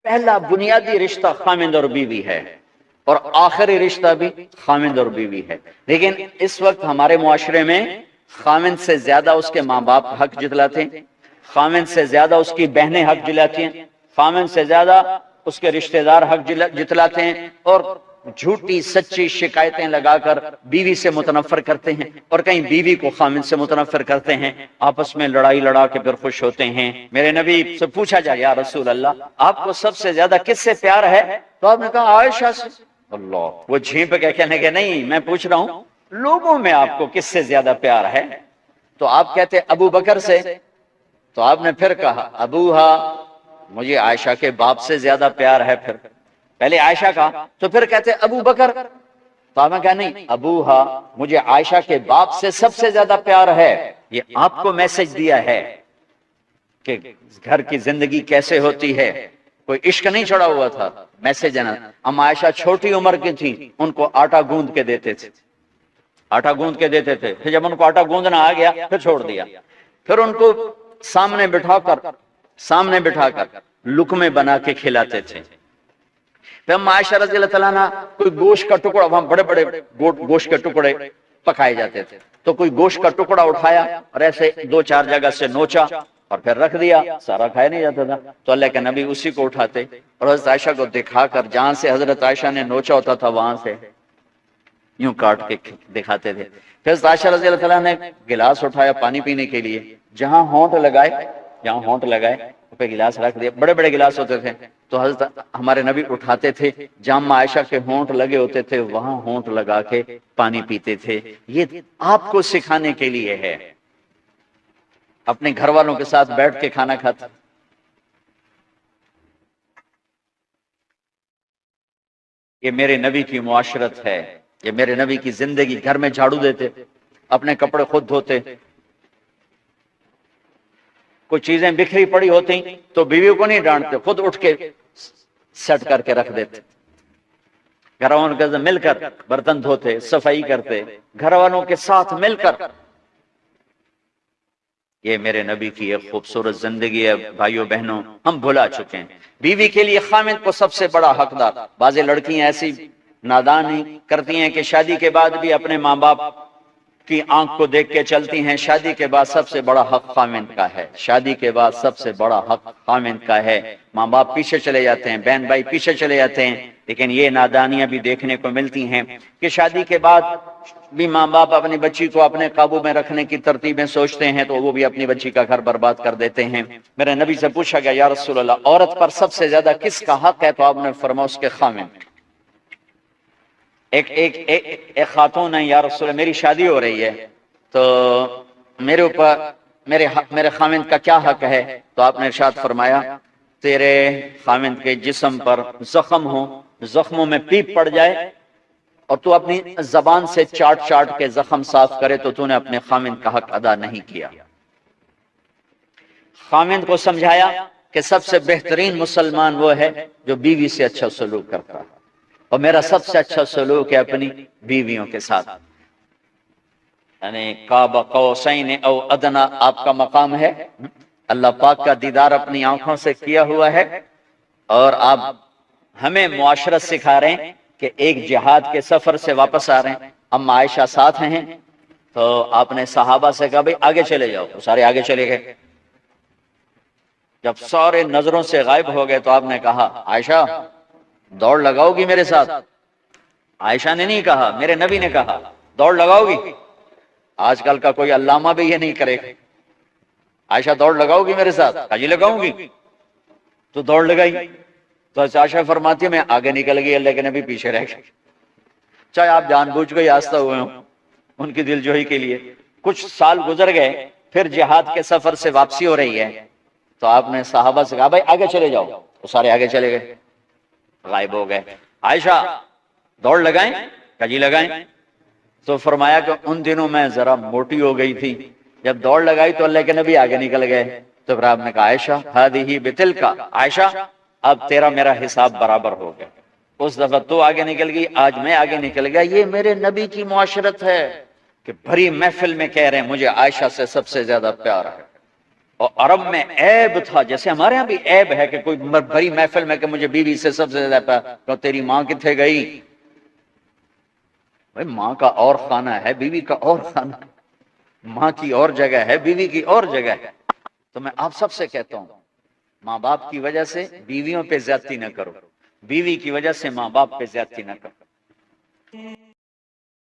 پہلا بنیادی رشتہ خامند اور بیوی ہے، اور آخری رشتہ بھی خامند اور بیوی ہے۔ لیکن اس وقت ہمارے معاشرے میں خامند سے زیادہ اس کے ماں باپ حق جتلاتے ہیں، خامند سے زیادہ اس کی بہنیں حق جلاتی ہیں، خامند سے زیادہ اس کے رشتہ دار حق جتلاتے ہیں، اور جھوٹی سچی شکایتیں لگا کر بیوی سے متنفر کرتے ہیں، اور کہیں بیوی کو خامند سے متنفر کرتے ہیں، آپس میں لڑائی لڑا کے پھر خوش ہوتے ہیں۔ میرے نبی سے پوچھا جائے یا رسول اللہ آپ کو سب سے زیادہ کس سے پیار ہے؟ تو آپ نے کہا عائشہ سے۔ اللہ، وہ جھینپ کے کہنے کہ نہیں، میں پوچھ رہا ہوں لوگوں میں آپ کو کس سے زیادہ پیار ہے؟ تو آپ کہتے ابو بکر سے۔ تو آپ نے پھر کہا ابوہا، مجھے عائشہ کے باپ سے زیادہ پیار ہے۔ پھر پہلے عائشہ کا، تو پھر کہتے ابو بکر۔ تو آپ نے کہا نہیں، ابوہا، مجھے عائشہ کے باپ سے سب سے زیادہ پیار ہے۔ یہ آپ کو میسج دیا ہے کہ گھر کی زندگی کیسے ہوتی ہے، کوئی عشق نہیں چڑھا ہوا تھا، میسج ہے نا۔ ہم عائشہ چھوٹی عمر کی تھی، ان کو آٹا گوندھ کے دیتے تھے، آٹا گوندھ کے دیتے تھے، پھر جب ان کو آٹا گوندھنا آ گیا پھر چھوڑ دیا، پھر ان کو سامنے بٹھا کر لقمے بنا کے کھلاتے تھے۔ پھر ہم عائشہ رضی اللہ تعالیٰ عنہ کوئی گوشت کا ٹکڑا، وہاں بڑے بڑے گوشت کے ٹکڑے پکائے جاتے تھے، تو کوئی گوشت کا ٹکڑا اٹھایا اور ایسے دو چار جگہ سے نوچا اور پھر رکھ دیا، سارا کھایا نہیں جاتا تھا، تو اللہ کے نبی اسی کو اٹھاتے اور حضرت عائشہ کو دکھا کر، جہاں سے حضرت عائشہ نے نوچا ہوتا تھا وہاں سے یوں کاٹ کے دکھاتے تھے۔ پھر حضرت عائشہ رضی اللہ تعالیٰ نے گلاس اٹھایا پانی پینے کے لیے، جہاں ہونٹ لگائے پہ گلاس رکھ دیا، بڑے بڑے گلاس ہوتے تھے، تو حضرت ہمارے نبی اٹھاتے تھے، جہاں عائشہ کے ہونٹ لگے ہوتے تھے وہاں ہونٹ لگا کے پانی پیتے تھے۔ یہ آپ کو سکھانے کے لیے ہے، اپنے گھر والوں کے ساتھ بیٹھ کے کھانا کھاتے۔ یہ میرے نبی کی معاشرت ہے، یہ میرے نبی کی زندگی۔ گھر میں جھاڑو دیتے، اپنے کپڑے خود دھوتے، کوئی چیزیں بکھری پڑی ہوتی تو بیوی کو نہیں ڈانٹتے، خود اٹھ کے سیٹ کر کے رکھ دیتے، گھر والوں کے ساتھ مل کر برتن دھوتے، صفائی کرتے، گھر والوں کے ساتھ مل کر۔ یہ میرے نبی کی ایک خوبصورت زندگی ہے بھائیوں بہنوں، ہم بھلا چکے ہیں۔ بیوی کے لیے خامند کو سب سے بڑا حقدار۔ بعض لڑکیاں ایسی نادانی کرتی ہیں کہ شادی کے بعد بھی اپنے ماں باپ کی آنکھ کو دیکھ کے چلتی ہیں، شادی کے بعد سب سے بڑا حق خامند کا ہے، شادی کے بعد سب سے بڑا حق خامند کا ہے۔ ماں باپ پیچھے چلے جاتے ہیں، بہن بھائی پیچھے چلے جاتے ہیں، لیکن یہ نادانیاں بھی دیکھنے کو ملتی ہیں کہ شادی کے بعد بھی ماں باپ اپنی بچی کو اپنے قابو میں رکھنے کی ترتیبیں سوچتے ہیں تو وہ بھی اپنی بچی کا گھر برباد کر دیتے ہیں۔ میرے نبی سے پوچھا گیا یا رسول اللہ عورت پر سب سے زیادہ کس کا حق ہے؟ تو آپ نے فرمایا اس کے خامند۔ ایک خاتون ہے، یا رسول اللہ میری شادی ہو رہی ہے تو میرے اوپر میرے خامند کا کیا حق ہے؟ تو آپ نے ارشاد فرمایا تیرے خامند کے جسم پر زخم ہو، زخموں میں پیپ پڑ جائے اور تو اپنی زبان سے چاٹ کے زخم صاف کرے تو تو نے اپنے خامند کا حق ادا نہیں کیا۔ خامند کو سمجھایا کہ سب سے بہترین مسلمان وہ ہے جو بیوی سے اچھا سلوک کرتا ہے، اور میرا سب سے اچھا سلوک ہے اپنی بیویوں کے ساتھ، یعنی قاب قوسین او ادنا آپ کا مقام ہے، اللہ پاک کا دیدار اپنی آنکھوں سے کیا ہوا ہے، اور آپ ہمیں معاشرت سکھا رہے ہیں کہ ایک جہاد کے سفر سے واپس آ رہے ہیں، اما عائشہ ساتھ ہیں، تو آپ نے صحابہ سے کہا بھئی آگے چلے جاؤ، تو سارے آگے چلے گئے۔ جب سارے نظروں سے غائب ہو گئے تو آپ نے کہا عائشہ دوڑ لگاؤ گی میرے ساتھ؟ عائشہ نے نہیں کہا، میرے نبی نے کہا دوڑ لگاؤ گی؟ آج کل کا کوئی علامہ بھی یہ نہیں کرے گا، عائشہ دوڑ لگاؤ گی میرے ساتھ؟ کہا جی لگاؤں گی، تو دوڑ لگائی۔ تو عائشہ فرماتی ہے میں آگے نکل گئی، اللہ کے نبی پیچھے رہ گئے، چاہے آپ جان بوجھ کے آستہ ہوئے ہوں ان کی دل جوئی کے لیے۔ کچھ سال گزر گئے، پھر جہاد کے سفر سے واپسی ہو رہی ہے، تو آپ نے صحابہ سے کہا بھائی آگے چلے جاؤ، تو سارے آگے چلے گئے، غائب ہو گئے۔ عائشہ دوڑ لگائیں؟ کہا جی لگائیں۔ تو فرمایا کہ ان دنوں میں ذرا موٹی ہو گئی تھی، جب دوڑ لگائی تو اللہ کے نبی آگے نکل گئے، تو پھر آپ نے کہا عائشہ ہذہ بتلک، عائشہ اب تیرا میرا حساب برابر ہو گیا، اس دفعہ تو آگے نکل گئی، آج میں آگے نکل گیا۔ یہ میرے نبی کی معاشرت ہے کہ بھری محفل میں کہہ رہے ہیں مجھے عائشہ سے سب سے زیادہ پیار ہے۔ اور عرب میں عیب تھا، جیسے ہمارے ہاں بھی عیب ہے کہ کوئی بڑی محفل میں کہ مجھے بیوی سے سب سے زیادہ تو تیری ماں کتنے گئی؟ بھائی ماں کا اور خانہ ہے، بیوی کا اور خانہ ہے، ماں کی اور جگہ ہے، بیوی کی اور جگہ ہے۔ تو میں آپ سب سے کہتا ہوں، ماں باپ کی وجہ سے بیویوں پہ زیادتی نہ کرو، بیوی کی وجہ سے ماں باپ پہ زیادتی نہ کرو۔